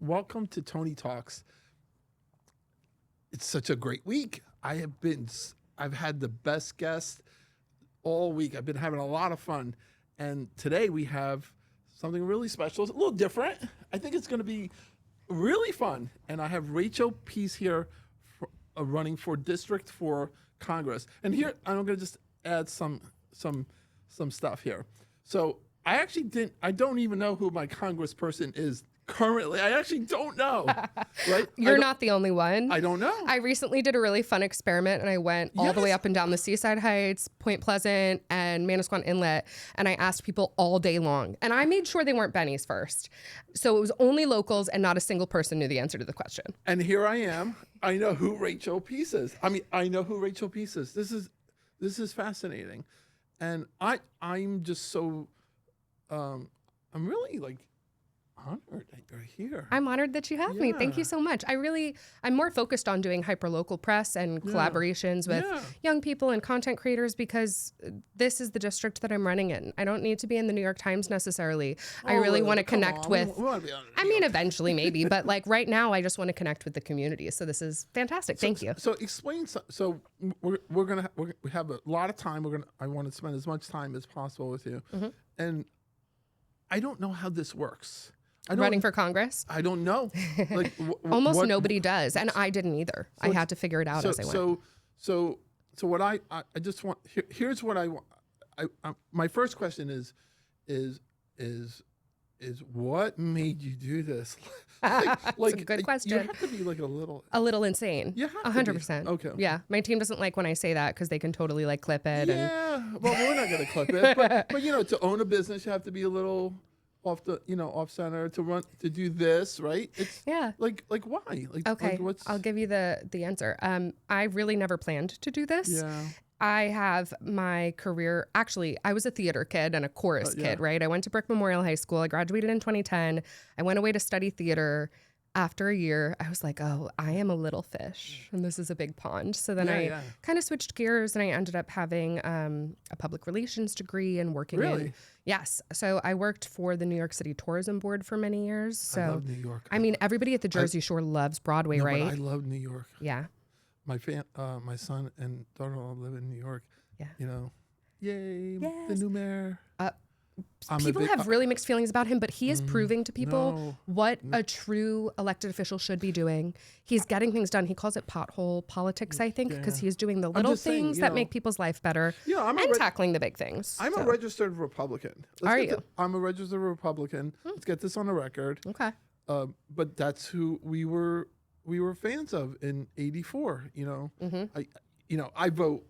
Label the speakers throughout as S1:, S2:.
S1: welcome to Tony Talks. It's such a great week. I've had the best guest all week. I've been having a lot of fun. And today we have something really special. It's a little different. I think it's going to be really fun. And I have Rachel Peace here running for District for Congress. And here, I'm going to just add some stuff here. So I don't even know who my congressperson is currently. I actually don't know. Right?
S2: You're not the only one.
S1: I don't know.
S2: I recently did a really fun experiment, and I went all the way up and down the Seaside Heights, Point Pleasant, and Manasquan Inlet, and I asked people all day long. And I made sure they weren't Bennies first. So it was only locals, and not a single person knew the answer to the question.
S1: And here I am. I know who Rachel Peace is. I know who Rachel Peace is. This is fascinating. And I'm just so, I'm really like, honored that you're here.
S2: I'm honored that you have me. Thank you so much. I'm more focused on doing hyperlocal press and collaborations with young people and content creators because this is the district that I'm running in. I don't need to be in the New York Times necessarily. I really want to connect with, eventually maybe, but like right now I just want to connect with the community. So this is fantastic. Thank you.
S1: So explain, so we have a lot of time. I want to spend as much time as possible with you. Mm-hmm. And I don't know how this works.
S2: Running for Congress?
S1: I don't know. Like
S2: almost nobody does, and I didn't either. So I had to figure it out as I went.
S1: So what I just want here's what I want. My first question is what made you do this?
S2: That's a good question.
S1: You have to be like a little
S2: insane.
S1: Yeah,
S2: 100%.
S1: Okay.
S2: Yeah, my team doesn't like when I say that because they can totally like clip it.
S1: Yeah. Well, we're not gonna clip it, but to own a business, you have to be a little off center to do this, right? It's like why?
S2: Okay, I'll give you the answer. I really never planned to do this.
S1: Yeah.
S2: I have my career. Actually, I was a theater kid and a chorus kid, right? I went to Brick Memorial High School. I graduated in 2010. I went away to study theater. After a year, I was like, oh, I am a little fish and this is a big pond. So then I kind of switched gears and I ended up having a public relations degree and working in. Yes. So I worked for the New York City Tourism Board for many years. So
S1: I love New York.
S2: I mean, everybody at the Jersey Shore loves Broadway, right?
S1: But I love New York.
S2: Yeah.
S1: My son and daughter-in-law live in New York.
S2: Yeah.
S1: Yay, the new mayor.
S2: People have really mixed feelings about him, but he is proving to people what a true elected official should be doing. He's getting things done. He calls it pothole politics, I think, because he's doing the little things that make people's life better and tackling the big things.
S1: I'm a registered Republican.
S2: Are you?
S1: I'm a registered Republican. Let's get this on the record.
S2: Okay.
S1: But that's who we were fans of in '84. I vote.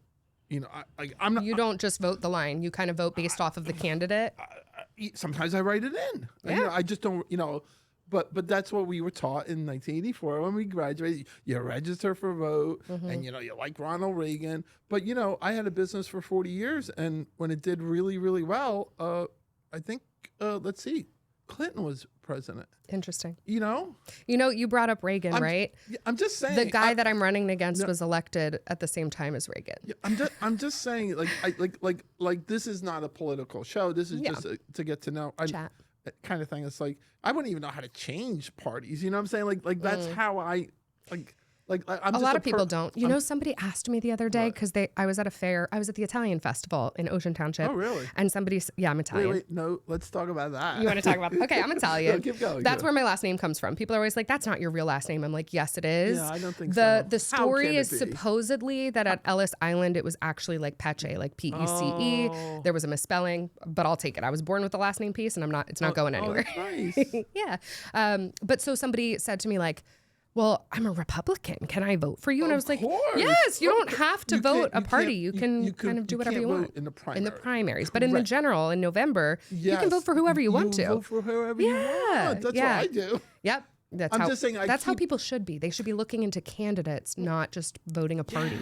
S1: I'm not.
S2: You don't just vote the line. You kind of vote based off of the candidate.
S1: Sometimes I write it in.
S2: Yeah.
S1: I just don't. But that's what we were taught in 1984 when we graduated. You register for a vote, and you like Ronald Reagan. But I had a business for 40 years, and when it did really, really well, I think let's see, Clinton was president.
S2: Interesting.
S1: You
S2: brought up Reagan, right?
S1: I'm just saying
S2: the guy that I'm running against was elected at the same time as Reagan.
S1: I'm just saying like this is not a political show. This is just to get to know
S2: chat
S1: kind of thing. It's like I wouldn't even know how to change parties. You know what I'm saying? Like that's how I like. I'm
S2: a lot of people don't. Somebody asked me the other day because I was at a fair. I was at the Italian festival in Ocean Township.
S1: Oh, really?
S2: And I'm Italian.
S1: Wait, no, let's talk about that.
S2: You want to talk about? Okay, I'm Italian.
S1: No, keep going.
S2: That's where my last name comes from. People are always like, "That's not your real last name." I'm like, "Yes, it is."
S1: Yeah, I don't think so.
S2: The story is supposedly that at Ellis Island it was actually like Pece, like Pece.
S1: Oh.
S2: There was a misspelling, but I'll take it. I was born with the last name piece, and it's not going anywhere.
S1: That's nice.
S2: Yeah. But so somebody said to me like, well, I'm a Republican. Can I vote for you? And I was like,
S1: course.
S2: Yes, you don't have to vote a party. You can kind of do whatever you want
S1: in the
S2: primaries. But in the general, in November, you can vote for whoever you want to.
S1: Vote for whoever you want. That's what I do.
S2: Yep. That's how people should be. They should be looking into candidates, not just voting a party.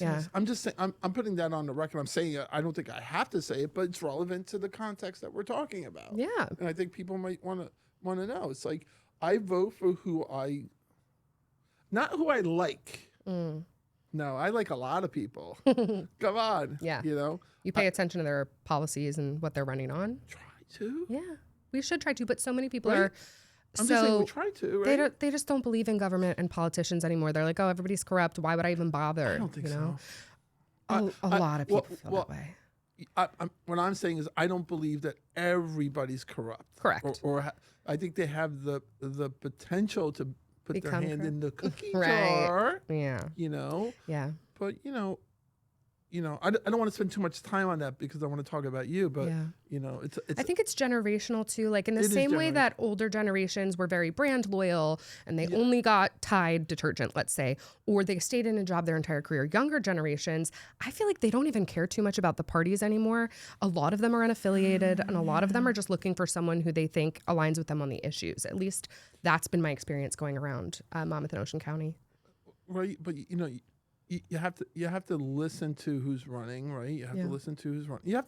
S1: Yes. I'm just saying. I'm putting that on the record. I'm saying it. I don't think I have to say it, but it's relevant to the context that we're talking about.
S2: Yeah.
S1: And I think people might want to know. It's like I vote for not who I like. No, I like a lot of people. Come on.
S2: Yeah. You pay attention to their policies and what they're running on.
S1: Try to.
S2: Yeah. We should try to, but so many people are
S1: I'm just saying we try to, right?
S2: They just don't believe in government and politicians anymore. They're like, oh, everybody's corrupt. Why would I even bother?
S1: I don't think so.
S2: A lot of people feel that way.
S1: What I'm saying is I don't believe that everybody's corrupt.
S2: Correct.
S1: Or I think they have the potential to put their hand in the cookie
S2: right.
S1: jar.
S2: Yeah.
S1: Yeah. But I don't want to spend too much time on that because I want to talk about you. But it's.
S2: I think it's generational too. Like in the same way that older generations were very brand loyal and they only got Tide detergent, let's say, or they stayed in a job their entire career. Younger generations, I feel like they don't even care too much about the parties anymore. A lot of them are unaffiliated, and a lot of them are just looking for someone who they think aligns with them on the issues. At least that's been my experience going around Monmouth and Ocean County.
S1: Right, but you have to listen to who's running, right? You have to listen to who's running. You have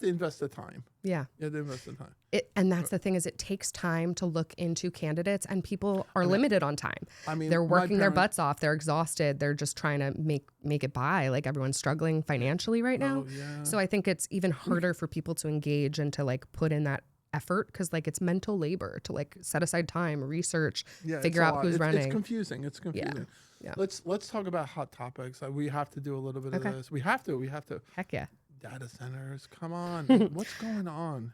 S1: to invest the time.
S2: Yeah.
S1: You have to invest the time.
S2: And that's the thing is it takes time to look into candidates, and people are limited on time. I mean, they're working their butts off. They're exhausted. They're just trying to make it by. Like everyone's struggling financially right now. Yeah. So I think it's even harder for people to engage and to like put in that effort because like it's mental labor to like set aside time, research, figure out who's running.
S1: It's confusing. It's confusing. Yeah. Let's talk about hot topics. We have to do a little bit of this. We have to.
S2: Heck yeah.
S1: Data centers. Come on. What's going on?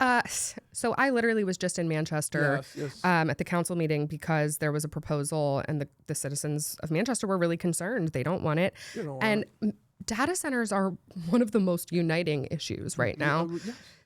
S2: So I literally was just in Manchester at the council meeting because there was a proposal and the citizens of Manchester were really concerned. They don't want it. Data centers are one of the most uniting issues right now.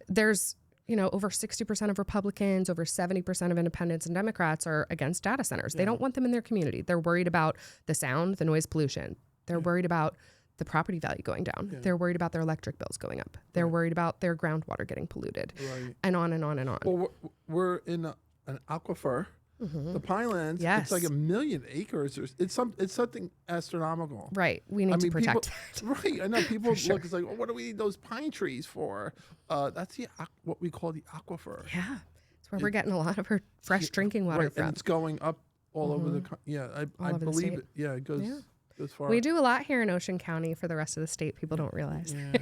S2: There's over 60% of Republicans, over 70% of independents and Democrats are against data centers. They don't want them in their community. They're worried about the sound, the noise pollution. They're worried about the property value going down. They're worried about their electric bills going up. They're worried about their groundwater getting polluted, and on and on and on.
S1: Well, we're in an aquifer. The Pinelands, it's like 1 million acres. It's something astronomical.
S2: Right. We need to protect that.
S1: Right. I know people look, it's like, what do we need those pine trees for? That's what we call the aquifer.
S2: Yeah. That's where we're getting a lot of our fresh drinking water from.
S1: And it's going up all over the, I believe it. Yeah, it goes far.
S2: We do a lot here in Ocean County for the rest of the state. People don't realize.
S1: Yeah.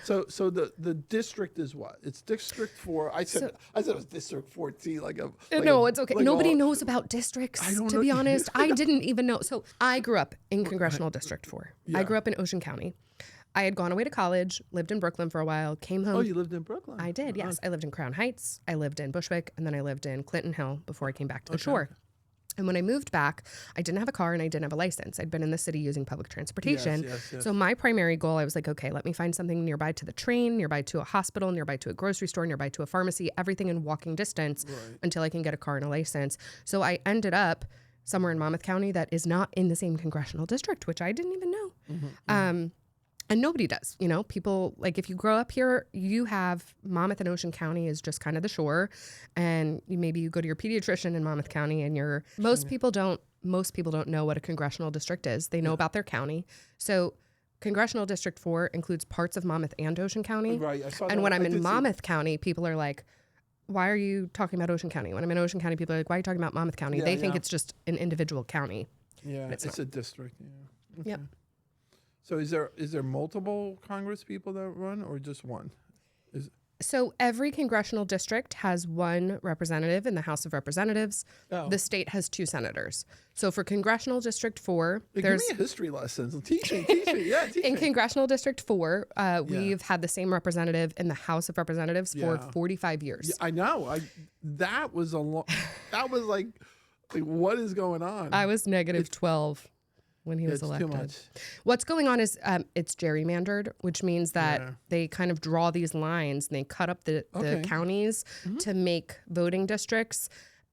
S1: So the district is what? It's District 4. I said it was District 14.
S2: It's okay. Nobody knows about districts, to be honest. I didn't even know. So I grew up in Congressional District 4. Yeah. I grew up in Ocean County. I had gone away to college, lived in Brooklyn for a while, came home.
S1: Oh, you lived in Brooklyn?
S2: I did, yes. I lived in Crown Heights. I lived in Bushwick, and then I lived in Clinton Hill before I came back to the shore. And when I moved back, I didn't have a car and I didn't have a license. I'd been in the city using public transportation.
S1: Yes.
S2: So my primary goal, I was like, okay, let me find something nearby to the train, nearby to a hospital, nearby to a grocery store, nearby to a pharmacy, everything in walking distance until I can get a car and a license. So I ended up somewhere in Monmouth County that is not in the same congressional district, which I didn't even know. And nobody does, people like if you grow up here, you have Monmouth and Ocean County is just kind of the shore. And maybe you go to your pediatrician in Monmouth County and most people don't know what a congressional district is. They know about their county. So Congressional District 4 includes parts of Monmouth and Ocean County.
S1: Right. I saw
S2: and
S1: that.
S2: When I'm in Monmouth County, people are like, why are you talking about Ocean County? When I'm in Ocean County, people are like, why are you talking about Monmouth County? They think it's just an individual county.
S1: Yeah, it's a district. Yeah. Okay.
S2: Yep.
S1: So is there multiple Congress people that run or just one?
S2: So every congressional district has one representative in the House of Representatives. Oh. The state has 2 senators. So for Congressional District 4,
S1: there's... Give me a history lesson. Teach me. Yeah, teach me.
S2: In Congressional District 4, we've had the same representative in the House of Representatives for 45 years.
S1: Yeah, I know. That was like, what is going on?
S2: I was negative 12. When he was elected.
S1: Too much.
S2: What's going on is it's gerrymandered, which means that they kind of draw these lines and they cut up the counties to make voting districts.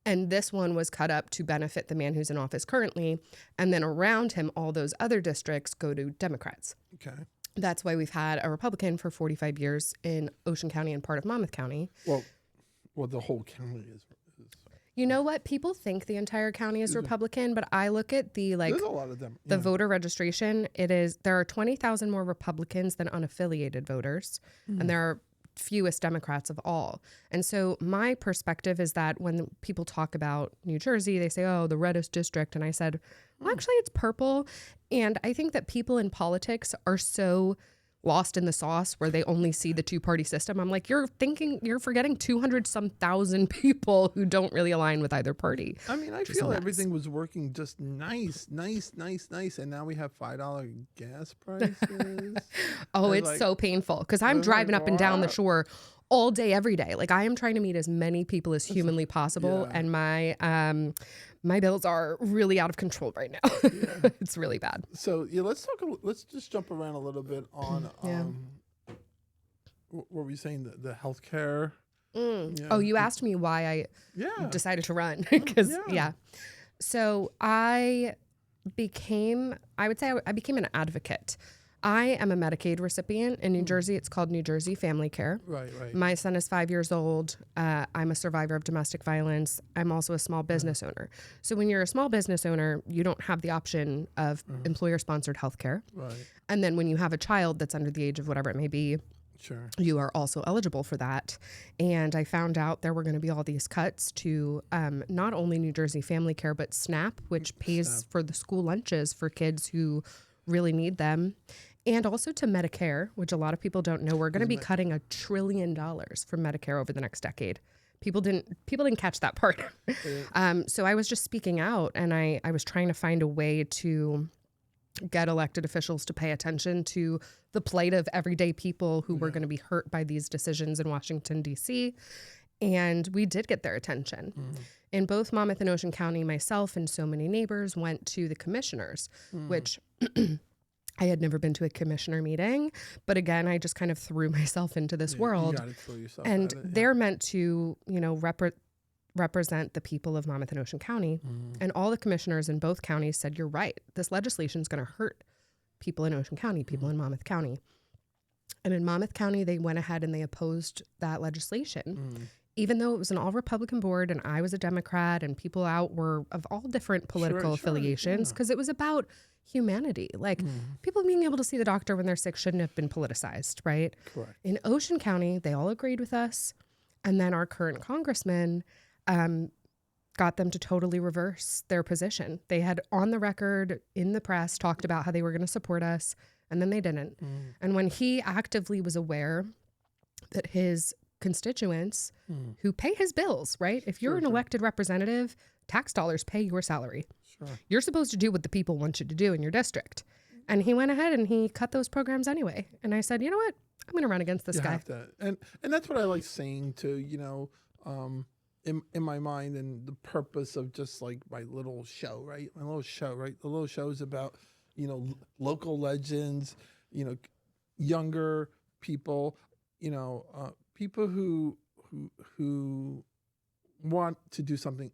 S2: And this one was cut up to benefit the man who's in office currently. And then around him, all those other districts go to Democrats.
S1: Okay.
S2: That's why we've had a Republican for 45 years in Ocean County and part of Monmouth County.
S1: Well, the whole county is.
S2: You know what? People think the entire county is Republican, but I look at there's a lot of them. The voter registration. There are 20,000 more Republicans than unaffiliated voters, and there are fewest Democrats of all. And so my perspective is that when people talk about New Jersey, they say, "Oh, the reddest district," and I said, "Well, actually, it's purple." And I think that people in politics are so lost in the sauce where they only see the two-party system. I'm like, you're forgetting 200-some thousand people who don't really align with either party.
S1: I mean, I feel everything was working just nice. And now we have $5 gas prices.
S2: Oh, it's like, so painful because I'm driving up and down the shore all day, every day. Like I am trying to meet as many people as humanly possible. Yeah. And my bills are really out of control right now. Yeah. It's really bad.
S1: So yeah, let's just jump around a little bit on what were we saying? The healthcare.
S2: Yeah. Oh, you asked me why I decided to run because So I became an advocate. I am a Medicaid recipient in New Jersey. It's called New Jersey Family Care.
S1: Right.
S2: My son is 5 years old. I'm a survivor of domestic violence. I'm also a small business owner. So when you're a small business owner, you don't have the option of employer-sponsored health care.
S1: Right.
S2: And then when you have a child that's under the age of whatever it may be,
S1: sure,
S2: you are also eligible for that. And I found out there were going to be all these cuts to not only New Jersey Family Care, but SNAP, which pays for the school lunches for kids who really need them. And also to Medicare, which a lot of people don't know. We're going to be cutting $1 trillion from Medicare over the next decade. People didn't catch that part. So I was just speaking out, and I was trying to find a way to get elected officials to pay attention to the plight of everyday people who were going to be hurt by these decisions in Washington, D.C. And we did get their attention. In both Monmouth and Ocean County, myself and so many neighbors went to the commissioners, which I had never been to a commissioner meeting. But again, I just kind of threw myself into this world.
S1: You gotta throw yourself
S2: and
S1: at it,
S2: they're meant to, represent the people of Monmouth and Ocean County. And all the commissioners in both counties said, you're right. This legislation is going to hurt people in Ocean County, people in Monmouth County. And in Monmouth County, they went ahead and they opposed that legislation. Even though it was an all-Republican board and I was a Democrat and people out were of all different political affiliations, because it was about humanity. Like people being able to see the doctor when they're sick shouldn't have been politicized, right?
S1: Correct.
S2: In Ocean County, they all agreed with us. And then our current congressman got them to totally reverse their position. They had on the record in the press talked about how they were going to support us, and then they didn't. And when he actively was aware that his constituents who pay his bills, right? If you're an elected representative, tax dollars pay your salary.
S1: Sure.
S2: You're supposed to do what the people want you to do in your district. And he went ahead and he cut those programs anyway. And I said, you know what? I'm going to run against this guy.
S1: Have to. And that's what I like saying to, in my mind, and the purpose of just like my little show, right? My little show, right? The little show is about, local legends, younger people, people who want to do something,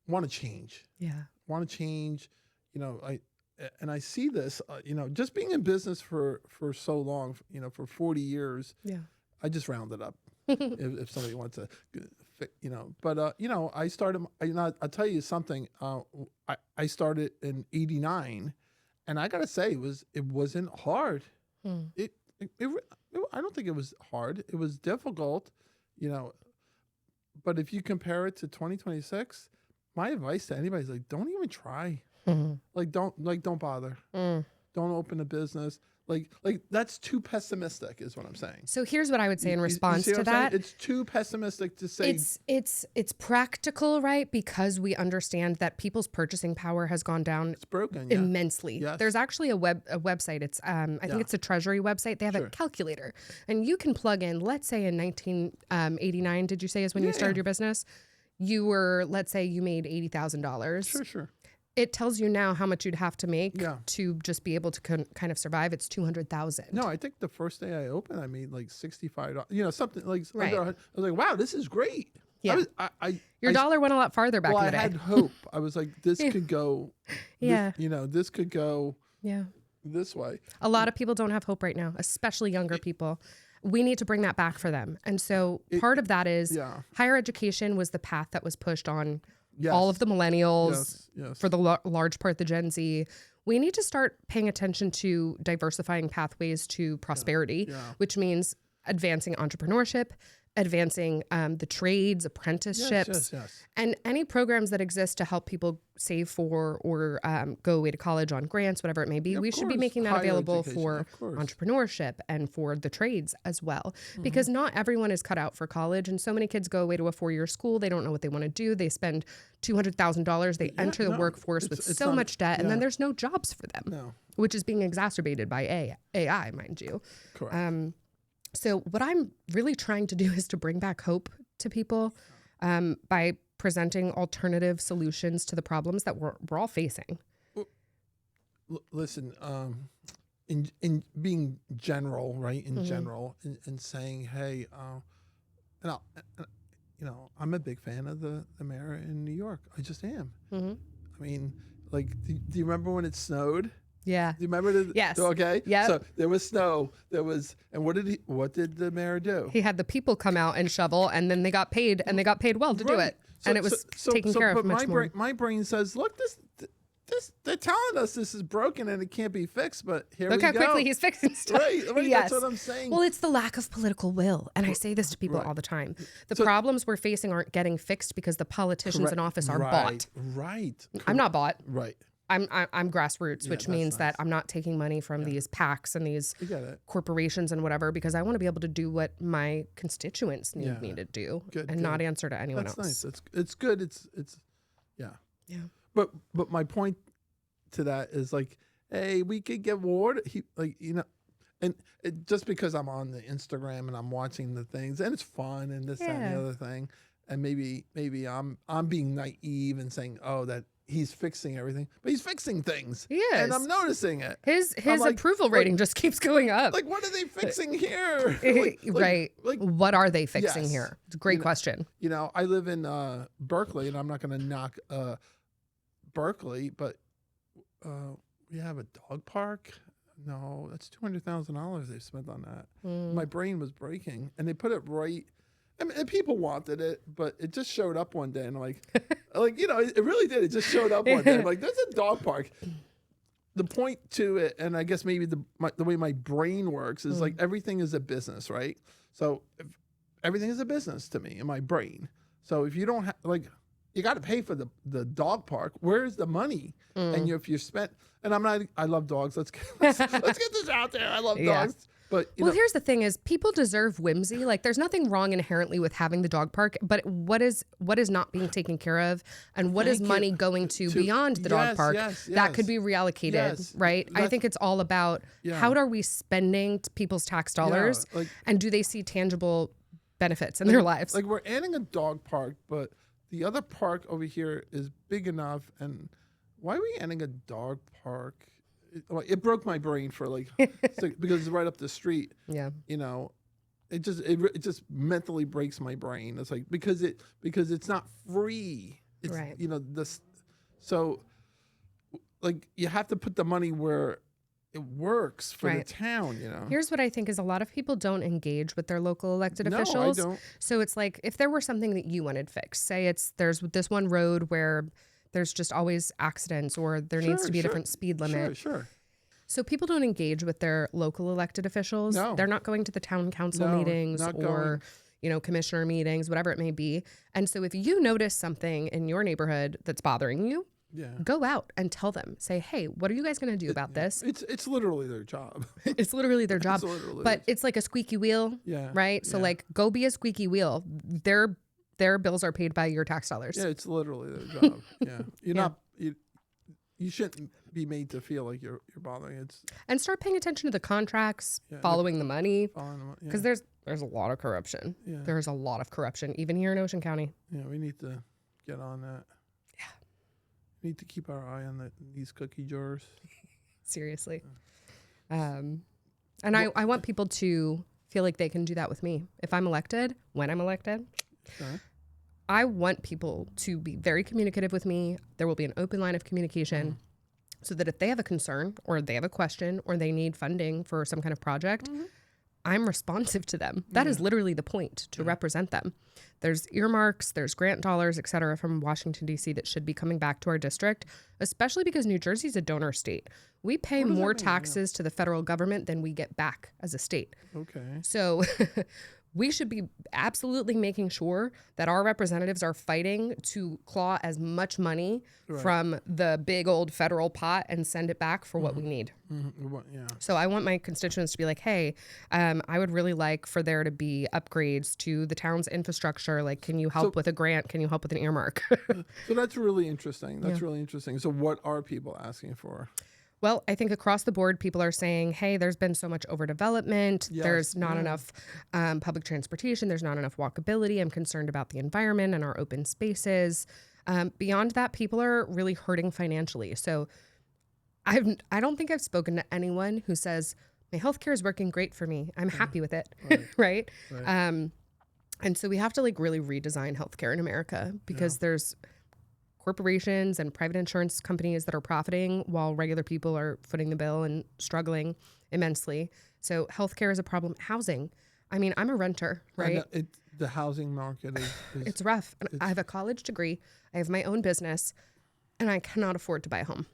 S1: want to change.
S2: Yeah.
S1: Want to change. I see this, just being in business for so long, for 40 years. Yeah. I just rounded up if somebody wants to, but I started, I'll tell you something. I started in 89, and I got to say it wasn't hard. I don't think it was hard. It was difficult, but if you compare it to 2026, my advice to anybody is like, don't even try. Don't bother. Don't open a business. Like that's too pessimistic is what I'm saying.
S2: So here's what I would say in response to that.
S1: It's too pessimistic to say.
S2: It's practical, right? Because we understand that people's purchasing power has gone down.
S1: It's broken
S2: immensely.
S1: Yes.
S2: There's actually a website. It's I think it's a Treasury website. They have a calculator, and you can plug in. Let's say in 1989, did you say is when you started your business? You were, let's say you made $80,000.
S1: Sure.
S2: It tells you now how much you'd have to make to just be able to kind of survive. It's $200,000.
S1: No, I think the first day I opened, I made like $65. Something like. Right. I was like, wow, this is great.
S2: Yeah. Your dollar went a lot farther back in the day.
S1: I had hope. I was like, this could go. This could go.
S2: Yeah.
S1: This way.
S2: A lot of people don't have hope right now, especially younger people. We need to bring that back for them. And so part of that is higher education was the path that was pushed on all of the millennials, for the large part the Gen Z. We need to start paying attention to diversifying pathways to prosperity, which means advancing entrepreneurship, advancing the trades, apprenticeships,
S1: Yes.
S2: and any programs that exist to help people save for or go away to college on grants, whatever it may be.
S1: Of
S2: We should be
S1: course.
S2: making that
S1: Higher
S2: available
S1: education,
S2: for
S1: of course.
S2: entrepreneurship and for the trades as well, because not everyone is cut out for college. And so many kids go away to a 4-year school. They don't know what they want to do. They spend $200,000. They enter the workforce with
S1: it's
S2: so
S1: not-
S2: much debt, and
S1: yeah.
S2: then there's no jobs for them,
S1: No.
S2: which is being exacerbated by AI, mind you.
S1: Correct.
S2: So what I'm really trying to do is to bring back hope to people by presenting alternative solutions to the problems that we're all facing.
S1: Listen, in being general, right? In general, and saying, hey, and I'll, you know, I'm a big fan of the mayor in New York. I just am.
S2: Mm-hmm.
S1: I mean, like, do you remember when it snowed?
S2: Yeah.
S1: Do you remember?
S2: Yes.
S1: Okay.
S2: Yep.
S1: So there was snow. And what did the mayor do?
S2: He had the people come out and shovel, and then they got paid, and they got paid well to do it. And it was taken care of
S1: but
S2: much more.
S1: My brain says, look, this they're telling us this is broken and it can't be fixed, but here
S2: Look
S1: we
S2: how
S1: go.
S2: quickly he's fixing stuff.
S1: Right,
S2: Yes.
S1: that's what I'm saying.
S2: Well, it's the lack of political will. And I say this to people all the time. The problems we're facing aren't getting fixed because the politicians in office are bought.
S1: Right.
S2: I'm not bought.
S1: Right.
S2: I'm grassroots, which
S1: that's
S2: means that
S1: nice.
S2: I'm not taking money from these PACs and these
S1: You get it.
S2: corporations and whatever, because I want to be able to do what my constituents need me to do and not answer to anyone
S1: That's
S2: else.
S1: nice. It's good. It's yeah.
S2: Yeah.
S1: But my point to that is like, hey, we could get water. And just because I'm on the Instagram and I'm watching the things and it's fun and this that, and the other thing, and maybe I'm being naive and saying, oh, that he's fixing everything, but he's fixing things.
S2: He is.
S1: And I'm noticing it.
S2: His
S1: like,
S2: approval rating just keeps going up.
S1: Like, what are they fixing here?
S2: Right.
S1: Like,
S2: what are they fixing
S1: yes.
S2: here? It's a great question.
S1: you know, I live in Berkeley, and I'm not going to knock Berkeley, but we have a dog park. No, that's $200,000 they've spent on that. My brain was breaking, and they put it right. I mean, and people wanted it, but it just showed up one day, and I'm like, you know, it really did. It just showed up one day. I'm like, there's a dog park. The point to it, and I guess maybe the way my brain works is like everything is a business, right? So everything is a business to me in my brain. So if you don't have you got to pay for the dog park. Where's the money? And if you spent, and I love dogs. Let's get this out there. I love dogs. But
S2: here's the thing: is people deserve whimsy. Like, there's nothing wrong inherently with having the dog park, but what is not being taken care of, and what is money going to beyond the dog park that could be reallocated, right? I think it's all about how are we spending people's tax dollars, and do they see tangible benefits in their lives?
S1: Like, we're adding a dog park, but the other park over here is big enough, and why are we adding a dog park? It broke my brain for because it's right up the street. Yeah, you know, it just mentally breaks my brain. It's like because it's not free. It's, right. You know, so like you have to put the money where it works for the town. You know,
S2: here's what I think is a lot of people don't engage with their local elected officials.
S1: I don't. So
S2: it's like if there were something that you wanted fixed, say there's this one road where there's just always accidents, or there needs to be a different speed limit.
S1: Sure.
S2: So people don't engage with their local elected officials.
S1: No.
S2: They're not going to the town council meetings or, commissioner meetings, whatever it may be. And so if you notice something in your neighborhood that's bothering you, go out and tell them. Say, hey, what are you guys going to do about this?
S1: It's literally their job.
S2: It's literally their job. But it's like a squeaky wheel, right? So go be a squeaky wheel. Their bills are paid by your tax dollars.
S1: Yeah, it's literally their job. You're not. You shouldn't be made to feel like you're bothering.
S2: And start paying attention to the contracts, following the money, because there's a lot of corruption. Yeah. There's a lot of corruption, even here in Ocean County.
S1: Yeah, we need to get on that. Yeah, we need to keep our eye on these cookie jars.
S2: Seriously, and I want people to feel like they can do that with me if I'm elected. When I'm elected. Sure. I want people to be very communicative with me. There will be an open line of communication so that if they have a concern or they have a question or they need funding for some kind of project, I'm responsive to them. That is literally the point, to represent them. There's earmarks, there's grant dollars, et cetera, from Washington, D.C. that should be coming back to our district, especially because New Jersey's a donor state. We pay more taxes to the federal government than we get back as a state.
S1: Okay.
S2: So we should be absolutely making sure that our representatives are fighting to claw as much money from the big old federal pot and send it back for what we need.
S1: Yeah.
S2: So I want my constituents to be like, hey, I would really like for there to be upgrades to the town's infrastructure. Like, can you help with a grant? Can you help with an earmark?
S1: So that's really interesting. That's really interesting. So what are people asking for?
S2: Well, I think across the board, people are saying, hey, there's been so much overdevelopment.
S1: Yes,
S2: There's not enough public transportation. There's not enough walkability. I'm concerned about the environment and our open spaces. Beyond that, people are really hurting financially. So I don't think I've spoken to anyone who says, my healthcare is working great for me. I'm happy with it. Right. And so we have to like really redesign healthcare in America because there's corporations and private insurance companies that are profiting while regular people are footing the bill and struggling immensely. So healthcare is a problem. Housing. I mean, I'm a renter, right?
S1: The housing market is
S2: it's rough. I have a college degree. I have my own business and I cannot afford to buy a home.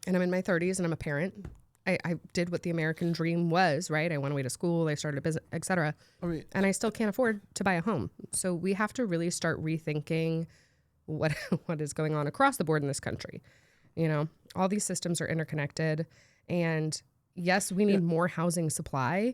S2: And I'm in my 30s and I'm a parent. I did what the American dream was, right? I went away to school, I started a business, et cetera. And I still can't afford to buy a home. So we have to really start rethinking what is going on across the board in this country. You know, all these systems are interconnected, and yes, we need more housing supply,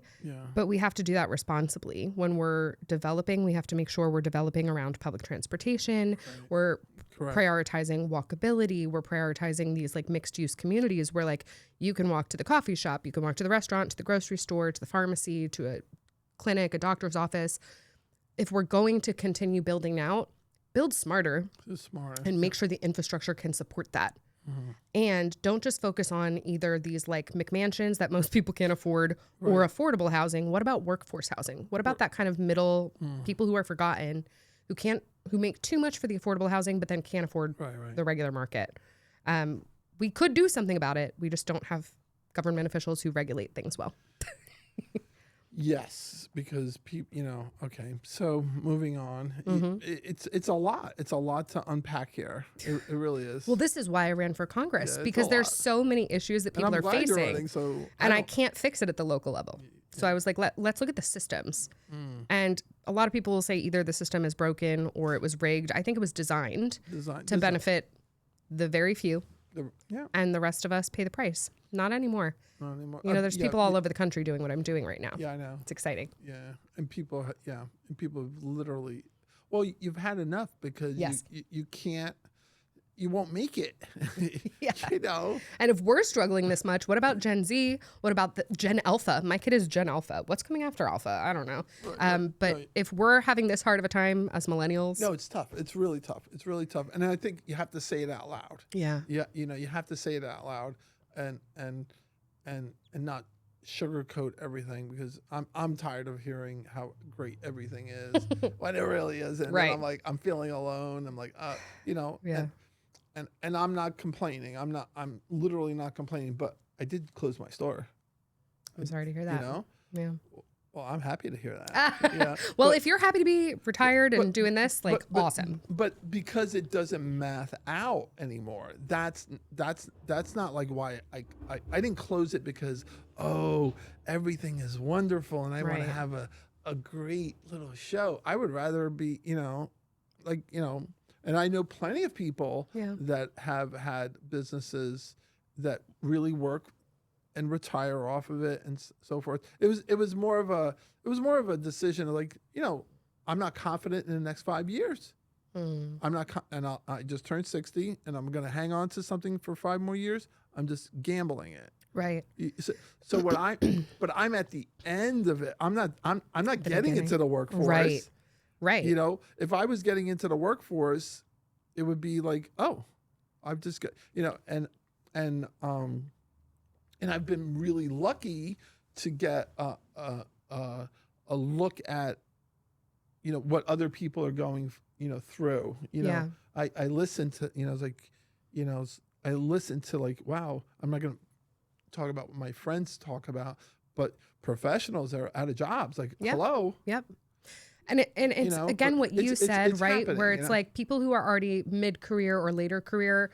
S2: but we have to do that responsibly. When we're developing, we have to make sure we're developing around public transportation. We're prioritizing walkability. We're prioritizing these like mixed use communities where like you can walk to the coffee shop, you can walk to the restaurant, to the grocery store, to the pharmacy, to a clinic, a doctor's office. If we're going to continue building out, build smarter and make sure the infrastructure can support that. And don't just focus on either these like McMansions that most people can't afford or affordable housing. What about workforce housing? What about that kind of middle people who are forgotten, who make too much for the affordable housing, but then can't afford the regular market? We could do something about it. We just don't have government officials who regulate things well.
S1: Yes, because people, okay. So moving on, it's a lot. It's a lot to unpack here. It really is.
S2: Well, this is why I ran for Congress, because there's so many issues that people are facing, and I can't fix it at the local level. So I was like, let's look at the systems. And a lot of people will say either the system is broken or it was rigged. I think it was designed to benefit the very few, and the rest of us pay the price. Not anymore. There's people all over the country doing what I'm doing right now.
S1: Yeah, I know.
S2: It's exciting.
S1: Yeah, and people have literally, well, you've had enough because you can't, you won't make it.
S2: And if we're struggling this much, what about Gen Z? What about the Gen Alpha? My kid is Gen Alpha. What's coming after Alpha? I don't know. But if we're having this hard of a time as millennials.
S1: No, it's tough. It's really tough. It's really tough. And I think you have to say it out loud. Yeah. Yeah. You have to say it out loud and not sugarcoat everything, because I'm tired of hearing how great everything is when it really isn't. Right. And I'm like, I'm feeling alone. I'm like, and I'm not complaining. I'm literally not complaining, but I did close my store.
S2: I'm sorry to hear that. Yeah.
S1: Well, I'm happy to hear that.
S2: Well, if you're happy to be retired and doing this, awesome.
S1: But because it doesn't math out anymore, that's not like why I didn't close it because, everything is wonderful and I want to have a great little show. I would rather be, and I know plenty of people that have had businesses that really work and retire off of it and so forth. It was more of a decision of like, I'm not confident in the next 5 years. I'm not, I just turned 60 and I'm going to hang on to something for 5 more years. I'm just gambling it.
S2: Right.
S1: So but I'm at the end of it. I'm not getting into the workforce.
S2: Right.
S1: If I was getting into the workforce, it would be like, I've just got, and I've been really lucky to get a look at, what other people are going, through. I listen to, I listen to like, wow, I'm not going to talk about what my friends talk about, but professionals that are out of jobs, like, hello.
S2: Yep. And it's again what you said, right? Where it's like people who are already mid-career or later career,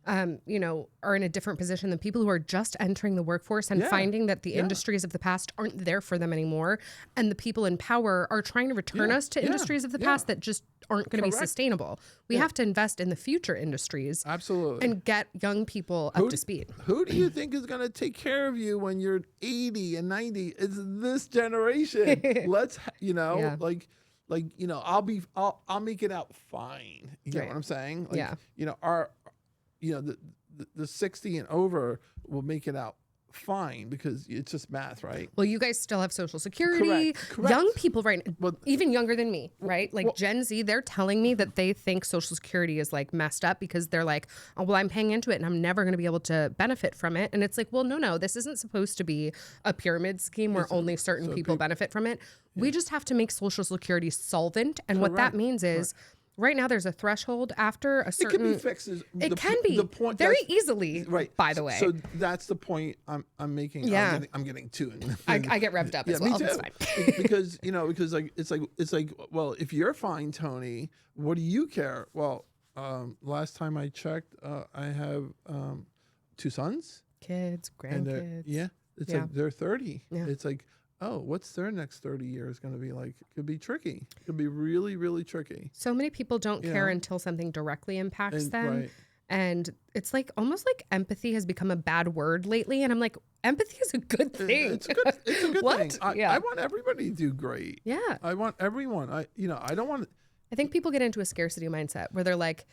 S2: are in a different position than people who are just entering the workforce and finding that the industries of the past aren't there for them anymore. And the people in power are trying to return us to industries of the past that just aren't going to be sustainable. We have to invest in the future industries.
S1: Absolutely.
S2: And get young people up to speed.
S1: Who do you think is going to take care of you when you're 80 and 90? It's this generation. Let's, I'll make it out fine. You know what I'm saying? The 60 and over will make it out fine because it's just math, right?
S2: Well, you guys still have Social Security.
S1: Correct.
S2: Young people even younger than me, right? Gen Z, they're telling me that they think Social Security is like messed up because they're like, oh, well, I'm paying into it and I'm never going to be able to benefit from it. And it's like, well, no, this isn't supposed to be a pyramid scheme where only certain people benefit from it. We just have to make Social Security solvent. And what that means is, right now, there's a threshold after a certain.
S1: It can be fixed.
S2: It can be very easily.
S1: Right.
S2: By the way.
S1: So that's the point I'm making.
S2: Yeah.
S1: I'm getting to it.
S2: I get revved up as well.
S1: Me too.
S2: That's fine.
S1: because it's like well, if you're fine, Tony, what do you care? Well, last time I checked, I have 2 sons.
S2: Kids, grandkids.
S1: It's like they're 30.
S2: Yeah.
S1: It's like, oh, what's their next 30 years going to be like? It could be tricky. It could be really, really tricky.
S2: So many people don't care until something directly impacts them.
S1: Right.
S2: And it's like almost like empathy has become a bad word lately. And I'm like, empathy is a good thing.
S1: It's a good thing.
S2: Yeah.
S1: I want everybody to do great.
S2: Yeah.
S1: I want everyone. I don't want.
S2: I think people get into a scarcity mindset where they're like,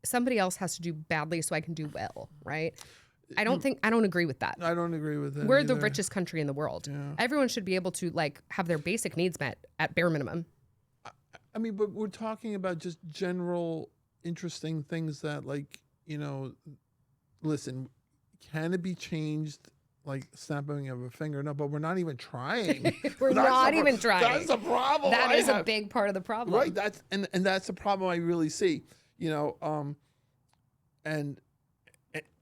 S2: somebody else has to do badly so I can do well, right? I don't agree with that.
S1: I don't agree with that.
S2: We're
S1: either.
S2: the richest country in the world.
S1: Yeah.
S2: Everyone should be able to have their basic needs met at bare minimum.
S1: I mean, but we're talking about just general interesting things that listen, can it be changed like snapping of a finger? No, but we're not even trying.
S2: We're not even trying.
S1: That's the problem.
S2: That is a big part of the problem.
S1: Right. That's the problem I really see,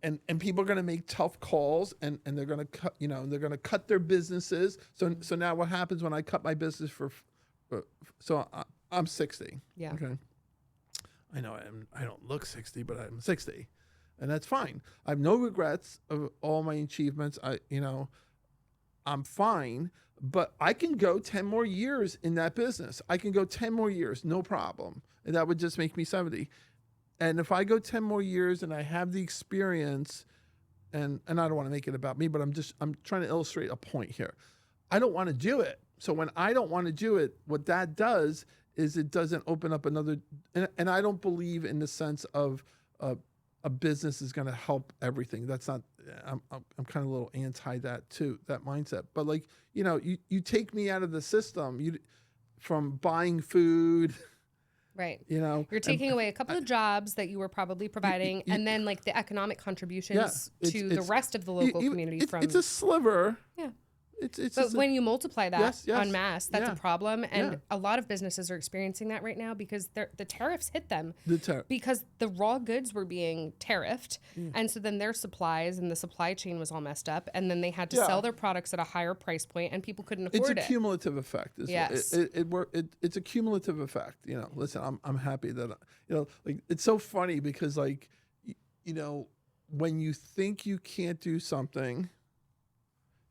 S1: and people are going to make tough calls and they're going to cut, they're going to cut their businesses. So now what happens when I cut my business I'm 60.
S2: Yeah.
S1: Okay. I know I don't look 60, but I'm 60 and that's fine. I have no regrets of all my achievements. I'm fine, but I can go 10 more years in that business. I can go 10 more years, no problem. And that would just make me 70. And if I go 10 more years and I have the experience, and I don't want to make it about me, but I'm trying to illustrate a point here. I don't want to do it. So when I don't want to do it, what that does is it doesn't open up another, and I don't believe in the sense of a business is going to help everything. That's not, I'm kind of a little anti that too, that mindset. But you take me out of the system, from buying food.
S2: Right. You're taking away a couple of jobs that you were probably providing, and then the economic contributions to the rest of the local community.
S1: It's a sliver.
S2: Yeah.
S1: But
S2: when you multiply that en masse, that's a
S1: Yeah.
S2: problem. And a lot of businesses are experiencing that right now because the tariffs hit them. Because the raw goods were being tariffed. And so then their supplies and the supply chain was all messed up. And then they had to sell their products at a higher price point and people couldn't afford it.
S1: It's a cumulative effect.
S2: Yes.
S1: It's a cumulative effect. Listen, I'm happy that, it's so funny because when you think you can't do something,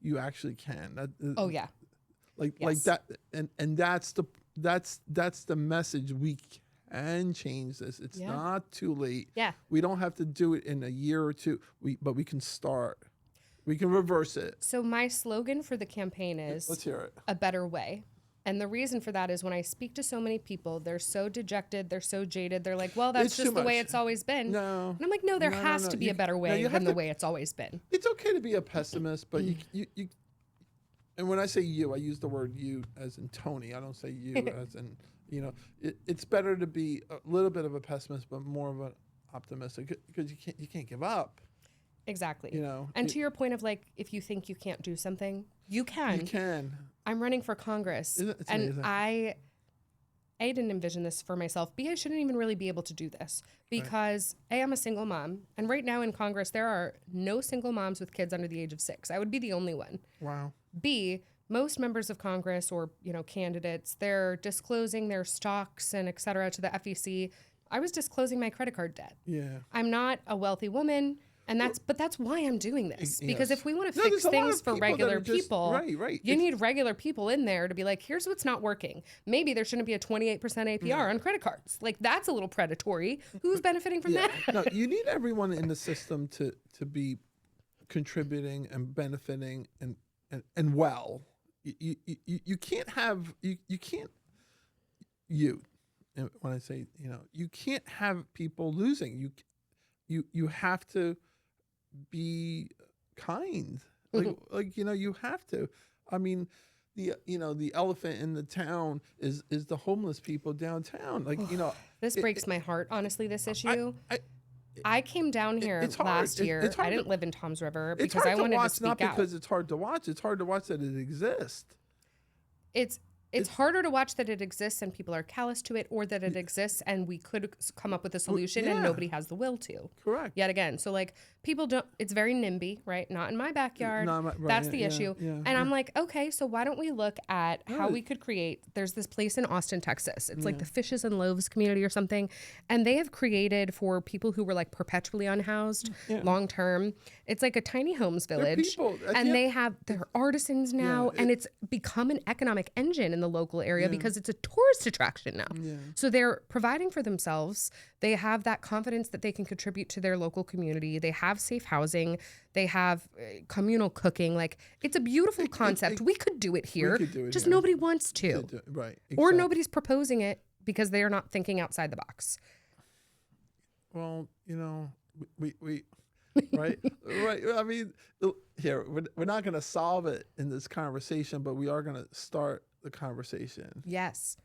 S1: you actually can.
S2: Oh yeah.
S1: Like that, and that's the message. We can change this. It's not too late.
S2: Yeah.
S1: We don't have to do it in a year or two. But we can start. We can reverse it.
S2: So my slogan for the campaign is,
S1: let's hear it,
S2: a better way. And the reason for that is when I speak to so many people, they're so dejected, they're so jaded. They're like, well, that's just the way it's always been.
S1: No.
S2: And I'm like, no, there has to be a better way than the way it's always been.
S1: It's okay to be a pessimist, but you and when I say you, I use the word you as in Tony. I don't say you as in, it's better to be a little bit of a pessimist, but more of an optimistic because you can't give up.
S2: Exactly. And to your point of if you think you can't do something, you can.
S1: You can.
S2: I'm running for Congress.
S1: It's
S2: and
S1: amazing.
S2: I didn't envision this for myself. B, I shouldn't even really be able to do this because A, I'm a single mom. And right now in Congress, there are no single moms with kids under the age of 6. I would be the only one.
S1: Wow.
S2: B, most members of Congress or, candidates, they're disclosing their stocks and et cetera to the FEC I was disclosing my credit card debt.
S1: Yeah.
S2: I'm not a wealthy woman. And that's why I'm doing this. Because
S1: Yes.
S2: if we want to
S1: No,
S2: fix
S1: there's a lot
S2: things
S1: of
S2: for
S1: people that
S2: regular
S1: are just-
S2: people,
S1: right.
S2: you need regular people in there to be like, here's what's not working. Maybe there shouldn't be a 28% APR on credit cards. Like, that's a little predatory. Who's benefiting from that?
S1: No, you need everyone in the system to be contributing and benefiting and well. You can't have you can't and when I say you can't have people losing. You have to be kind. Like you have to. I mean, the elephant in the town is the homeless people downtown. Like
S2: This breaks my heart, honestly, this issue. I came down here last year. I didn't live in Toms River because I wanted to speak out.
S1: Not because it's hard to watch. It's hard to watch that it exists.
S2: It's harder to watch that it exists and people are callous to it, or that it exists and we could come up with a solution and nobody has the will to.
S1: Correct.
S2: Yet again. So like people don't, it's very NIMBY, right? Not in my backyard. That's the issue. And I'm like, okay, so why don't we look at how we could create, there's this place in Austin, Texas. It's like the Fishes and Loaves community or something. And they have created for people who were like perpetually unhoused long term. It's like a tiny homes village. They have, they're artisans now. And it's become an economic engine in the local area because it's a tourist attraction now. So they're providing for themselves. They have that confidence that they can contribute to their local community. They have safe housing. They have communal cooking. Like, it's a beautiful concept. We could do it here. Just nobody wants to.
S1: Right. Exactly.
S2: Or nobody's proposing it because they are not thinking outside the box.
S1: Well, we right. I mean, here, we're not going to solve it in this conversation, but we are going to start the conversation.
S2: Yes.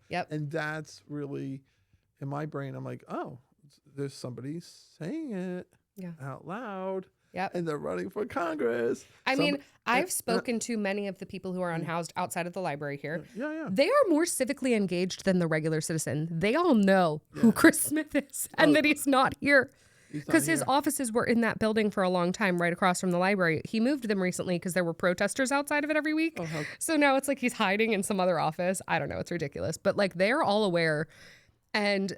S1: Yep. And that's really, in my brain, I'm like, oh, there's somebody saying it out loud.
S2: Yep.
S1: And they're running for Congress.
S2: I mean, I've spoken to many of the people who are unhoused outside of the library here.
S1: Yeah.
S2: They are more civically engaged than the regular citizen. They all know who Chris Smith is and that he's not here. Because his offices were in that building for a long time, right across from the library. He moved them recently because there were protesters outside of it every week. So now it's like he's hiding in some other office. I don't know. It's ridiculous. But like, they're all aware. And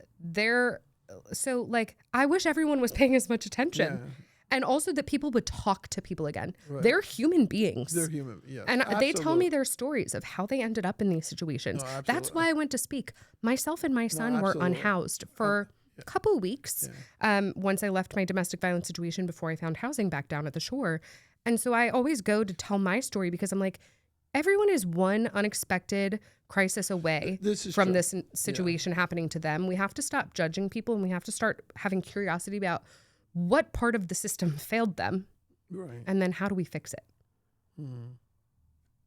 S2: so like, I wish everyone was paying as much attention. Yeah. And also that people would talk to people again. Right. They're human beings.
S1: They're human, yeah.
S2: And they tell me their stories of how they ended up in these situations. That's why I went to speak. Myself and my son were unhoused for a couple of weeks once I left my domestic violence situation before I found housing back down at the shore. And so I always go to tell my story because I'm like, everyone is one unexpected crisis away from this situation happening to them. We have to stop judging people and we have to start having curiosity about what part of the system failed them, and then how do we fix it?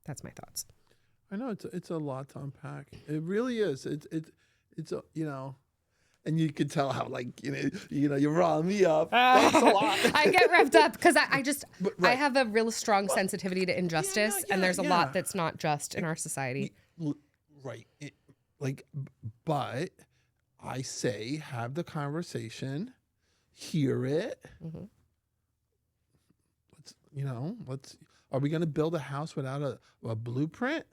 S2: That's my thoughts.
S1: I know it's a lot to unpack. It really is. It's and you can tell how you're riling me up. That's a lot.
S2: I get revved up because I have a real strong sensitivity to injustice, and there's a lot that's not just in our society.
S1: Right. But I say have the conversation. Hear it. Are we going to build a house without a blueprint?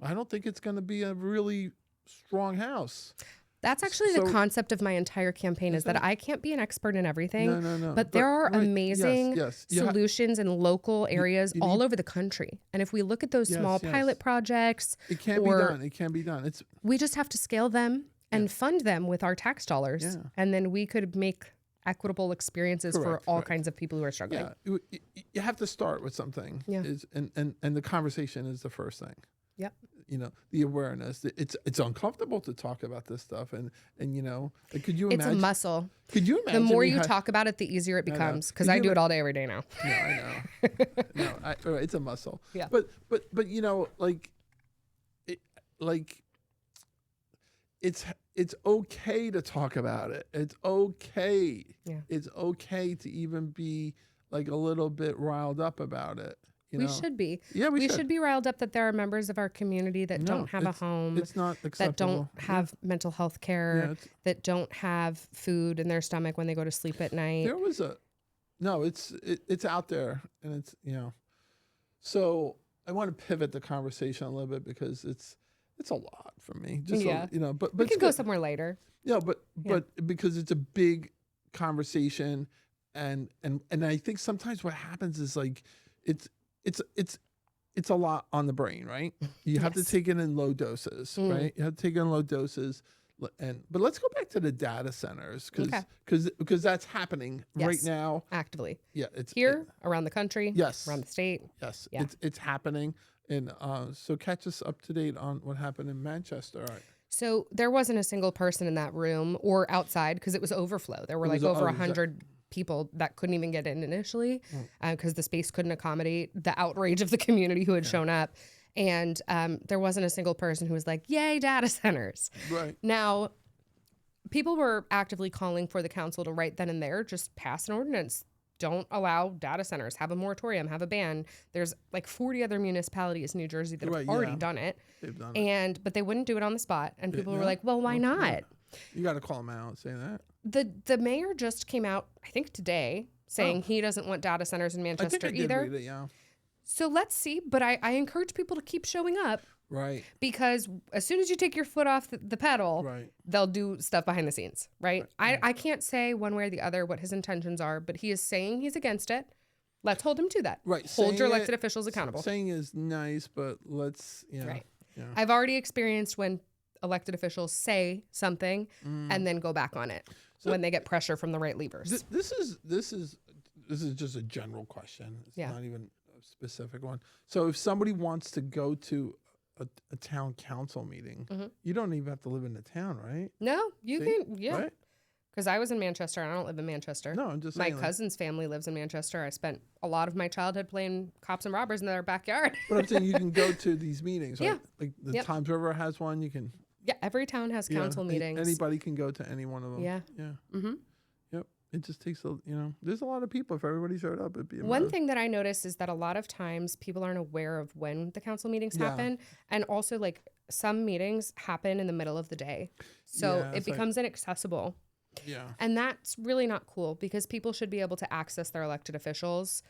S1: I don't think it's going to be a really strong house.
S2: That's actually the concept of my entire campaign is that I can't be an expert in everything.
S1: No.
S2: But there are amazing solutions in local areas all over the country. And if we look at those small pilot projects,
S1: it can be done. It can be done.
S2: We just have to scale them and fund them with our tax dollars. And then we could make equitable experiences for all kinds of people who are struggling.
S1: Yeah. You have to start with something. Yeah. And the conversation is the first thing.
S2: Yep.
S1: The awareness. It's uncomfortable to talk about this stuff, and could you imagine?
S2: It's a muscle.
S1: Could you imagine?
S2: The more you talk about it, the easier it becomes. Because I do it all day, every day now.
S1: No, I know. It's a muscle.
S2: Yeah.
S1: But it's okay to talk about it. It's okay. Yeah. It's okay to even be like a little bit riled up about it.
S2: We should be.
S1: Yeah, we
S2: should be riled up that there are members of our community that don't have a home.
S1: It's not acceptable.
S2: That don't have mental health care. That don't have food in their stomach when they go to sleep at night.
S1: There was it's out there, and it's So I want to pivot the conversation a little bit because it's a lot for me. Just
S2: Yeah.
S1: but
S2: We
S1: it's
S2: can go
S1: good.
S2: somewhere later.
S1: Yeah, but because it's a big conversation, and I think sometimes what happens is like it's it's a lot on the brain, right? You have to
S2: Yes.
S1: take it in low doses, right? You have to take it in low doses. But let's go back to the data centers because that's happening right
S2: Yes.
S1: now.
S2: Actively.
S1: Yeah, it's
S2: Here, around the country,
S1: yes,
S2: around the state.
S1: yes,
S2: Yeah.
S1: it's happening. And so catch us up to date on what happened in Manchester. All right.
S2: So there wasn't a single person in that room or outside because it was overflow. There were like over 100 people that couldn't even get in initially because the space couldn't accommodate the outrage of the community who had shown up. And there wasn't a single person who was like, yay, data centers.
S1: Right.
S2: Now, people were actively calling for the council to right then and there just pass an ordinance. Don't allow data centers, have a moratorium, have a ban. There's like 40 other municipalities in New Jersey that have already done it.
S1: They've done it.
S2: But they wouldn't do it on the spot. And people were like, well, why not?
S1: You got to call them out, say that.
S2: The mayor just came out, I think today, saying he doesn't want data centers in Manchester either.
S1: Read it, yeah.
S2: So let's see. But I encourage people to keep showing up.
S1: Right.
S2: Because as soon as you take your foot off the pedal, they'll do stuff behind the scenes, right? I can't say one way or the other what his intentions are, but he is saying he's against it. Let's hold him to that.
S1: Right.
S2: Hold your elected officials accountable.
S1: Saying is nice, but let's,
S2: Right.
S1: Yeah.
S2: I've already experienced when elected officials say something and then go back on it when they get pressure from the right levers.
S1: This is just a general question. It's not even a specific one. So if somebody wants to go to a town council meeting, you don't even have to live in the town, right?
S2: No, you can,
S1: Right?
S2: Because I was in Manchester. I don't live in Manchester.
S1: No, I'm just
S2: my
S1: saying.
S2: cousin's family lives in Manchester. I spent a lot of my childhood playing cops and robbers in their backyard.
S1: But I'm saying you can go to these meetings, right?
S2: Yeah.
S1: Like the Times River has one. You can.
S2: Yeah, every town has council meetings.
S1: Anybody can go to any one of them.
S2: Yeah.
S1: Yeah. Yep. It just takes there's a lot of people. If everybody showed up, it'd be
S2: one thing that I noticed is that a lot of times people aren't aware of when the council meetings happen, and also like some meetings happen in the middle of the day, so it becomes inaccessible.
S1: Yeah.
S2: And that's really not cool because people should be able to access their elected officials.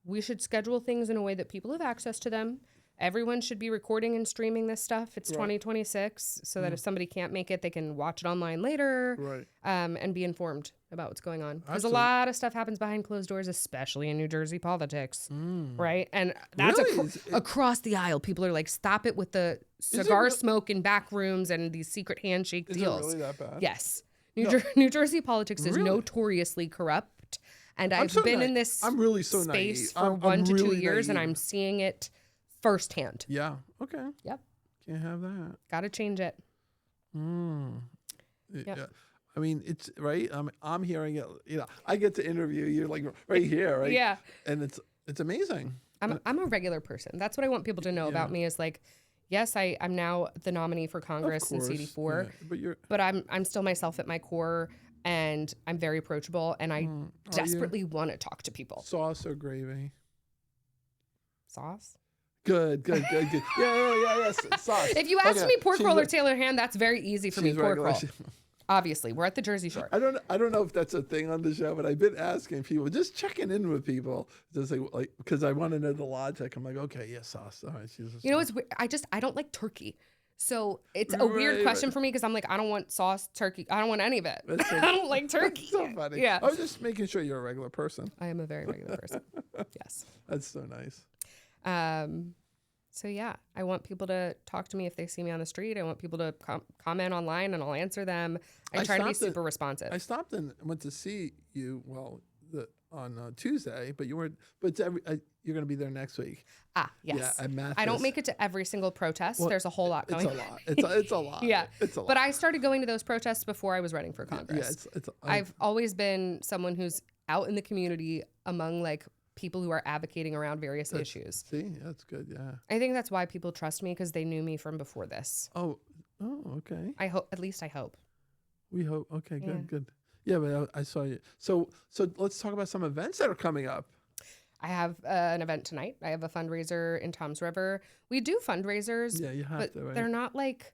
S2: We should schedule things in a way that people have access to them. Everyone should be recording and streaming this stuff. It's 2026, so that if somebody can't make it, they can watch it online later,
S1: Right.
S2: And be informed about what's going on. Because a lot of stuff happens behind closed doors, especially in New Jersey politics, right? And that's across the aisle. People are like, stop it with the cigar smoke in back rooms and these secret handshake deals.
S1: Is it really that bad?
S2: Yes. New Jersey politics is notoriously corrupt. And I've been in this
S1: I'm really
S2: space
S1: naive.
S2: for 1 to 2
S1: really
S2: years,
S1: naive.
S2: and I'm seeing it firsthand.
S1: Yeah. Okay.
S2: Yep.
S1: Can't have that.
S2: Got to change it.
S1: Yeah. I mean, it's right. I'm hearing it. I get to interview you like right here, right?
S2: Yeah.
S1: And it's amazing.
S2: I'm a regular person. That's what I want people to know about me is like, yes, I'm now the nominee for Congress in CD4, but I'm still myself at my core, and I'm very approachable, and I desperately want to talk to people.
S1: Sauce or gravy?
S2: Sauce?
S1: Good. Yeah. Sauce.
S2: If you asked me pork roll or Taylor ham, that's very easy for me. Pork roll. Obviously, we're at the Jersey Shore.
S1: I don't know if that's a thing on the show, but I've been asking people, just checking in with people, just like because I want to know the logic. I'm like, okay, yeah, sauce. All right,
S2: it's weird. I don't like turkey, so it's a weird question for me because I'm like, I don't want sauce, turkey. I don't want any of it. I don't like turkey.
S1: So funny.
S2: Yeah,
S1: I was just making sure you're a regular person.
S2: I am a very regular person. Yes.
S1: That's so nice.
S2: So yeah, I want people to talk to me if they see me on the street. I want people to comment online, and I'll answer them. I try to be super responsive.
S1: I stopped and went to see you. Well, on Tuesday, but you weren't. But you're going to be there next week.
S2: Yes.
S1: Yeah,
S2: I don't make it to every single protest. Well, there's a whole lot going.
S1: It's a lot. It's a lot.
S2: Yeah,
S1: it's a lot.
S2: But I started going to those protests before I was running for Congress.
S1: Yeah,
S2: I've always been someone who's out in the community among like people who are advocating around various issues.
S1: See, that's good. Yeah.
S2: I think that's why people trust me because they knew me from before this.
S1: Oh, okay.
S2: I hope. At least I hope.
S1: We hope. Okay, good. Yeah, but I saw you. So let's talk about some events that are coming up.
S2: I have an event tonight. I have a fundraiser in Toms River. We do fundraisers.
S1: Yeah, you have
S2: but
S1: to, right?
S2: They're not like,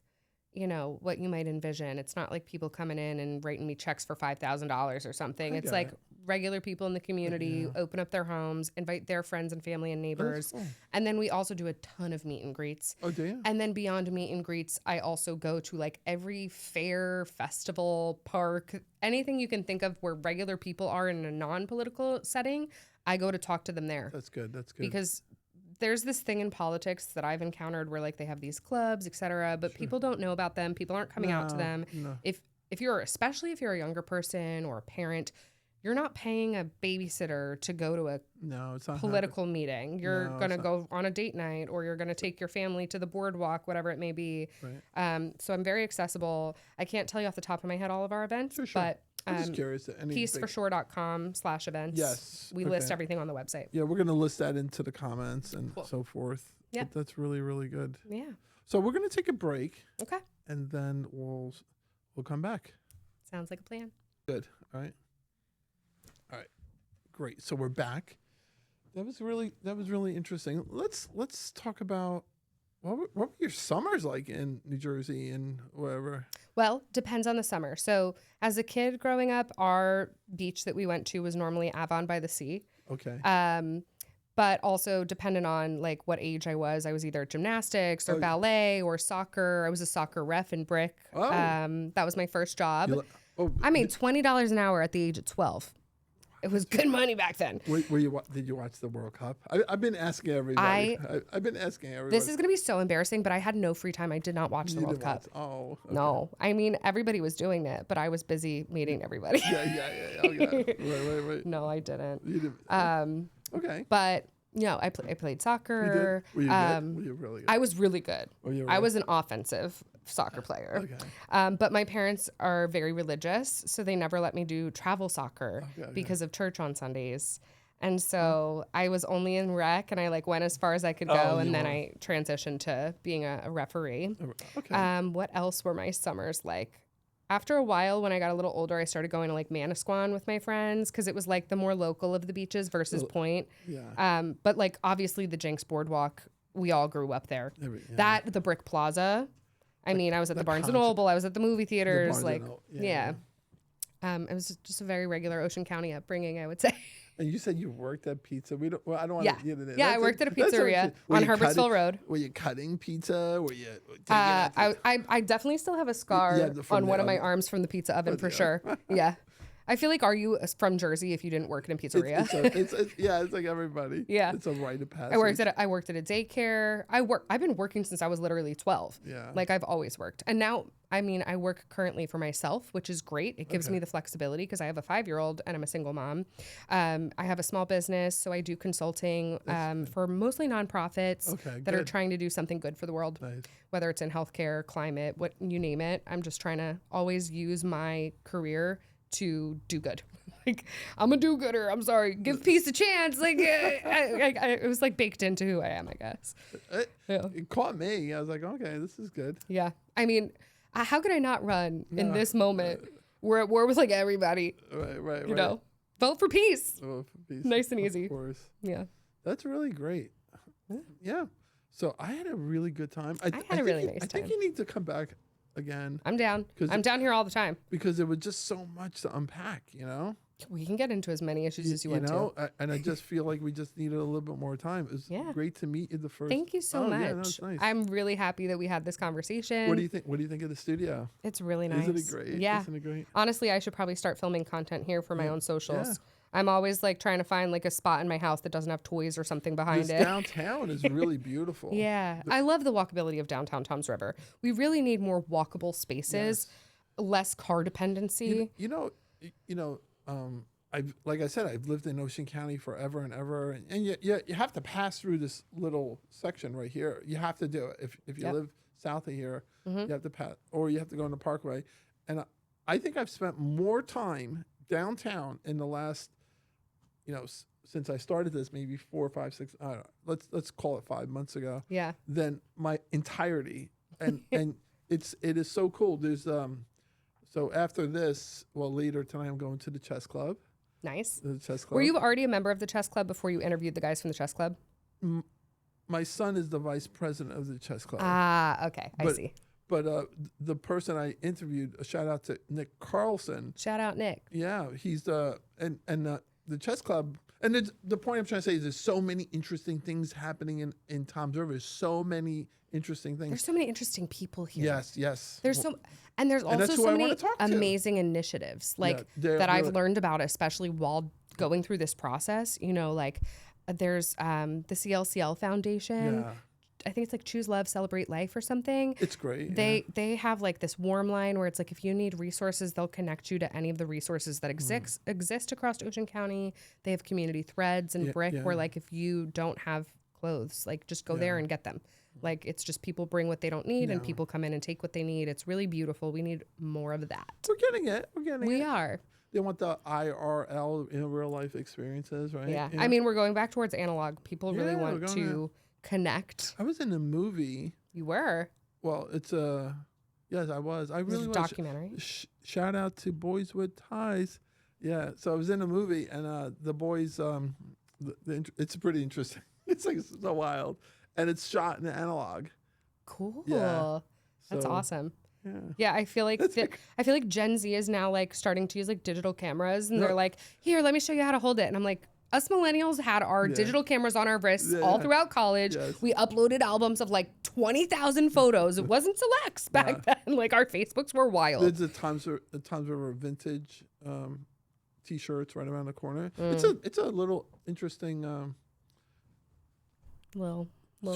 S2: what you might envision. It's not like people coming in and writing me checks for $5,000 or something. It's like regular people in the community, open up their homes, invite their friends and family and neighbors.
S1: Cool.
S2: And then we also do a ton of meet and greets.
S1: Oh, do you?
S2: And then beyond meet and greets, I also go to like every fair, festival, park, anything you can think of where regular people are in a non-political setting, I go to talk to them there.
S1: That's good. That's good.
S2: Because there's this thing in politics that I've encountered where like they have these clubs, et cetera, but people don't know about them. People aren't coming out to them.
S1: No.
S2: If you're, especially if you're a younger person or a parent, you're not paying a babysitter to go to a
S1: it's not
S2: political meeting. You're
S1: No,
S2: going to
S1: it's
S2: go on a date night, or you're going to take your family to the boardwalk, whatever it may be.
S1: Right.
S2: So I'm very accessible. I can't tell you off the top of my head all of our events,
S1: Sure.
S2: but
S1: I'm just curious.
S2: peaceforshore.com/events.
S1: Yes.
S2: We list everything on the website.
S1: Yeah, we're going to list that into the comments and so forth.
S2: Yeah.
S1: But that's really, really good.
S2: Yeah.
S1: So we're going to take a break.
S2: Okay.
S1: And then we'll come back.
S2: Sounds like a plan.
S1: Good. All right. Great. So we're back. That was really interesting. Let's talk about what were your summers like in New Jersey and wherever?
S2: Well, depends on the summer. So as a kid growing up, our beach that we went to was normally Avon by the Sea.
S1: Okay.
S2: But also dependent on like what age I was either gymnastics or ballet or soccer. I was a soccer ref in Brick.
S1: Oh.
S2: That was my first job.
S1: Oh,
S2: I made $20 an hour at the age of 12. It was good money back then.
S1: did you watch the World Cup? I've been asking everybody. I've been asking everybody.
S2: This is going to be so embarrassing, but I had no free time. I did not watch the World Cup.
S1: Oh. Okay.
S2: No. I mean, everybody was doing it, but I was busy meeting everybody.
S1: Yeah. Okay. Wait.
S2: No, I didn't.
S1: You didn't. Okay.
S2: But I played soccer.
S1: Were you good? Were you really good?
S2: I was really good.
S1: Really?
S2: I was an offensive soccer player.
S1: Okay.
S2: But my parents are very religious, so they never let me do travel soccer because of church on Sundays. And so I was only in rec, and I like went as far as I could go, and then I transitioned to being a referee.
S1: Okay.
S2: What else were my summers like? After a while, when I got a little older, I started going to like Manasquan with my friends because it was like the more local of the beaches versus Point.
S1: Yeah.
S2: But like obviously the Jinx Boardwalk, we all grew up there. The Brick Plaza. I mean, I was at the Barnes and Noble. I was at the movie theaters. It was just a very regular Ocean County upbringing, I would say.
S1: And you said you worked at pizza. I don't want to get into that.
S2: Yeah, I worked at a pizzeria on Herbertsville Road.
S1: Were you cutting pizza? Were you
S2: I definitely still have a scar on one of my arms from the pizza oven for sure. Yeah. I feel like, are you from Jersey if you didn't work in a pizzeria?
S1: It's like everybody.
S2: Yeah.
S1: It's a rite of passage.
S2: I worked at a daycare. I've been working since I was literally 12.
S1: Yeah.
S2: Like I've always worked. And now, I mean, I work currently for myself, which is great. It gives me the flexibility because I have a 5-year-old and I'm a single mom. I have a small business, so I do consulting for mostly nonprofits that are trying to do something good for the world.
S1: Nice.
S2: Whether it's in healthcare, climate, what you name it. I'm just trying to always use my career to do good. Like, I'm a do-gooder. I'm sorry. Give peace a chance. Like, it was like baked into who I am, I guess.
S1: It caught me. I was like, okay, this is good.
S2: Yeah. I mean, how could I not run in this moment? We're at war with like everybody.
S1: Right.
S2: You know, vote for peace.
S1: Vote for peace.
S2: Nice and easy.
S1: Of course.
S2: Yeah.
S1: That's really great. Yeah. So I had a really good time. I
S2: had a really nice time.
S1: I think you need to come back again.
S2: I'm down. I'm down here all the time.
S1: Because there was just so much to unpack, you know?
S2: We can get into as many issues as you want to.
S1: And I just feel like we just needed a little bit more time. It was great to meet you the first.
S2: Thank you so much.
S1: Yeah, that was nice.
S2: I'm really happy that we had this conversation.
S1: What do you think? What do you think of the studio?
S2: It's really nice.
S1: Isn't it great?
S2: Yeah.
S1: Isn't it great?
S2: Honestly, I should probably start filming content here for my own socials.
S1: Yeah.
S2: I'm always like trying to find like a spot in my house that doesn't have toys or something behind it.
S1: Downtown is really beautiful.
S2: Yeah. I love the walkability of downtown Toms River. We really need more walkable spaces, less car dependency.
S1: Like I said, I've lived in Ocean County forever and ever, and you have to pass through this little section right here. You have to do it if you live south of here. You have to pass, or you have to go on the Parkway. And I think I've spent more time downtown in the last, since I started this, maybe 4, 5, 6. I don't know, let's call it 5 months ago.
S2: Yeah.
S1: Than my entirety, and it is so cool. There's so after this, later tonight I'm going to the chess club.
S2: Nice.
S1: The chess club.
S2: Were you already a member of the chess club before you interviewed the guys from the chess club?
S1: My son is the vice president of the chess club.
S2: Ah, okay. I see.
S1: But the person I interviewed, a shout out to Nick Carlson.
S2: Shout out Nick.
S1: Yeah, he's the chess club. And the point I'm trying to say is there's so many interesting things happening in Tom's River. There's so many interesting things.
S2: There's so many interesting people here.
S1: Yes.
S2: There's there's also
S1: that's who
S2: so
S1: I
S2: many
S1: wanna talk to.
S2: amazing initiatives like that I've learned about, especially while going through this process. You know, like there's the CLCL Foundation.
S1: Yeah.
S2: I think it's like Choose Love, Celebrate Life or something.
S1: It's great.
S2: They have like this warm line where it's like if you need resources, they'll connect you to any of the resources that exist across Ocean County. They have community threads and Brick where like if you don't have clothes, like just go there and get them. Like it's just people bring what they don't need and people come in and take what they need. It's really beautiful. We need more of that.
S1: We're getting it.
S2: We are.
S1: They want the IRL in real life experiences, right?
S2: Yeah. I mean, we're going back towards analog. People really want to connect.
S1: I was in a movie.
S2: You were?
S1: Well, it's yes, I was. I really
S2: was.
S1: was.
S2: Documentary.
S1: Shout out to Boys with Ties. Yeah, so I was in a movie, and the boys, it's pretty interesting. It's like so wild, and it's shot in analog.
S2: Cool.
S1: Yeah.
S2: That's
S1: So,
S2: awesome.
S1: Yeah.
S2: Yeah, I feel like Gen Z is now like starting to use like digital cameras, and they're like, "Here, let me show you how to hold it." And I'm like, us millennials had our digital cameras on our wrists all throughout college.
S1: Yes.
S2: We uploaded albums of like 20,000 photos. It wasn't Selects back then. Like our Facebooks were wild.
S1: There's the Tom's River vintage T-shirts right around the corner. It's a little interesting.
S2: Little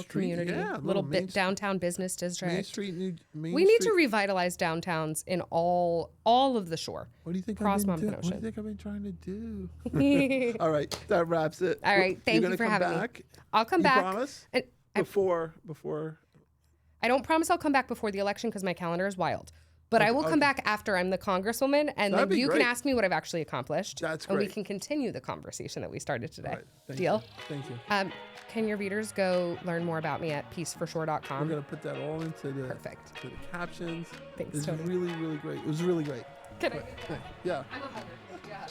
S1: Street,
S2: community,
S1: yeah,
S2: little bit downtown business district.
S1: Main Street,
S2: We need to revitalize downtowns in all of the shore.
S1: What do you think
S2: Cross
S1: I've been
S2: Mountain
S1: doing? What do
S2: Ocean.
S1: you think I've been trying to do? All right, that wraps it.
S2: All right, thank
S1: You're
S2: you for
S1: gonna come
S2: having
S1: back?
S2: me. I'll come
S1: You
S2: back.
S1: Promise?
S2: And
S1: Before.
S2: I don't promise I'll come back before the election because my calendar is wild. But I will come back after I'm the congresswoman, and
S1: That'd
S2: then
S1: be
S2: you
S1: great.
S2: can ask me what I've actually accomplished.
S1: That's
S2: And we
S1: great.
S2: can continue the conversation that we started today.
S1: All right, thank
S2: Deal?
S1: You. Thank you.
S2: Can your readers go learn more about me at
S1: We're
S2: peaceforshore.com?
S1: gonna put that all into the
S2: Perfect.
S1: to the captions.
S2: Thanks,
S1: It's
S2: Tony.
S1: really, really great. It was really great.
S2: Kidding.
S1: Yeah.
S2: I'm a hugger. Yeah.